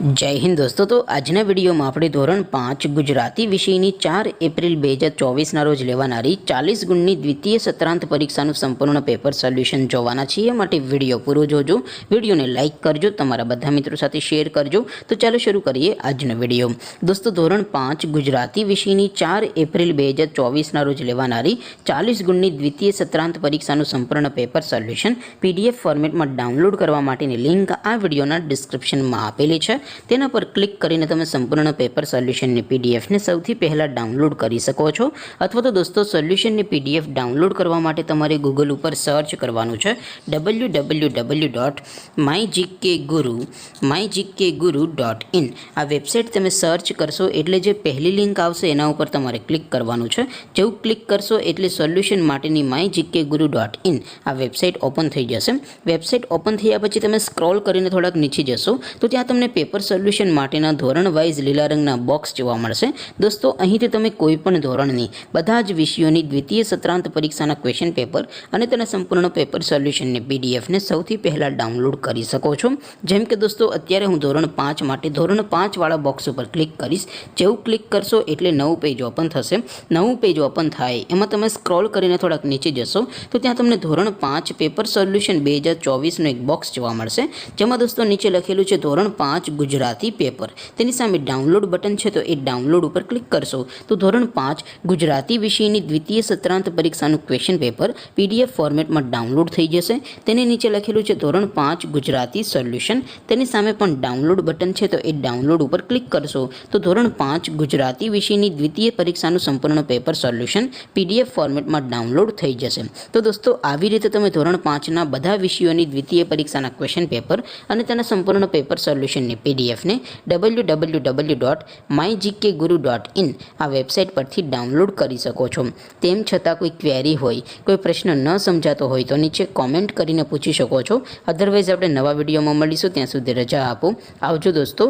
जय हिंद दोस्तों। तो आजना विडियो में આપણે ધોરણ 5 ગુજરાતી વિષયની 4 એપ્રિલ 2024 ના રોજ લેવાનારી 40 ગુણની દ્વિતીય સત્રાંત પરીક્ષાનું સંપૂર્ણ પેપર સોલ્યુશન જોવાના છીએ। માટે વિડિયો પૂરો જોજો, વિડિયોને લાઈક કરજો, તમારા બધા મિત્રો સાથે શેર કરજો। તો ચાલો શરૂ કરીએ આજનો વિડિયો। દોસ્તો ધોરણ 5 ગુજરાતી વિષયની 4 એપ્રિલ 2024 ના રોજ લેવાનારી 40 ગુણની દ્વિતીય સત્રાંત પરીક્ષાનું સંપૂર્ણ પેપર સોલ્યુશન પીડીએફ ફોર્મેટમાં ડાઉનલોડ કરવા માટેની લિંક આ વિડિયોના ડિસ્ક્રિપ્શનમાં આપેલી છે। તેના પર ક્લિક કરીને તમે સંપૂર્ણ પેપર સોલ્યુશનની પીડીએફને સૌથી પહેલાં ડાઉનલોડ કરી શકો છો। અથવા તો દોસ્તો સોલ્યુશનની પીડીએફ ડાઉનલોડ કરવા માટે તમારે ગૂગલ ઉપર સર્ચ કરવાનું છે www.mygkguru.in। આ વેબસાઇટ તમે સર્ચ કરશો એટલે જે પહેલી લિંક આવશે એના ઉપર તમારે ક્લિક કરવાનું છે। જેવું ક્લિક કરશો એટલે સોલ્યુશન માટેની mygkguru.in આ વેબસાઇટ ઓપન થઈ જશે। વેબસાઇટ ઓપન થયા પછી તમે સ્ક્રોલ કરીને થોડાક નીચે જશો તો ત્યાં તમને પેપર સોલ્યુશન માટેના ધોરણ વાઇઝ લીલા રંગના બોક્સ જોવા મળશે। દોસ્તો અહીંથી તમે કોઈ પણ ધોરણની બધા જ વિષયોની દ્વિતીય સત્રાંત પરીક્ષાના ક્વેશ્ચન પેપર અને તેના સંપૂર્ણ પેપર સોલ્યુશનની પીડીએફને સૌથી પહેલાં ડાઉનલોડ કરી શકો છો। જેમ કે દોસ્તો અત્યારે હું ધોરણ 5 માટે ધોરણ 5 વાળા બોક્સ ઉપર ક્લિક કરીશ। જેવું ક્લિક કરશો એટલે નવું પેજ ઓપન થશે। નવું પેજ ઓપન થાય એમાં તમે સ્ક્રોલ કરીને થોડાક નીચે જશો તો ત્યાં તમને ધોરણ 5 પેપર સોલ્યુશન 2024નું એક બોક્સ જોવા મળશે। જેમાં દોસ્તો નીચે લખેલું છે ધોરણ 5 ગુજરાતી પેપર। તેની સામે ડાઉનલોડ બટન છે તો એ ડાઉનલોડ ઉપર ક્લિક કરશો તો ધોરણ 5 ગુજરાતી વિષયની દ્વિતીય સત્રાંત પરીક્ષાનું ક્વેશ્ચન પેપર પીડીએફ ફોર્મેટમાં ડાઉનલોડ થઈ જશે। તેની નીચે લખેલું છે ધોરણ 5 ગુજરાતી સોલ્યુશન। તેની સામે પણ ડાઉનલોડ બટન છે તો એ ડાઉનલોડ ઉપર ક્લિક કરશો તો ધોરણ 5 ગુજરાતી વિષયની દ્વિતીય પરીક્ષાનું સંપૂર્ણ પેપર સોલ્યુશન પીડીએફ ફોર્મેટમાં ડાઉનલોડ થઈ જશે। તો દોસ્તો આવી રીતે તમે ધોરણ 5ના બધા વિષયોની દ્વિતીય પરીક્ષાના ક્વેશ્ચન પેપર અને તેના સંપૂર્ણ પેપર સોલ્યુશનની પીડીએફને www.mygkguru.in આ વેબસાઇટ પરથી ડાઉનલોડ કરી શકો છો। તેમ છતાં કોઈ ક્વેરી હોય, કોઈ પ્રશ્ન ન સમજાતો હોય તો નીચે કોમેન્ટ કરીને પૂછી શકો છો। અધરવાઇઝ આપણે નવા વિડીયોમાં મળીશું, ત્યાં સુધી રજા આપો। આવજો દોસ્તો।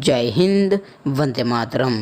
જય હિન્દ, વંદે માતરમ।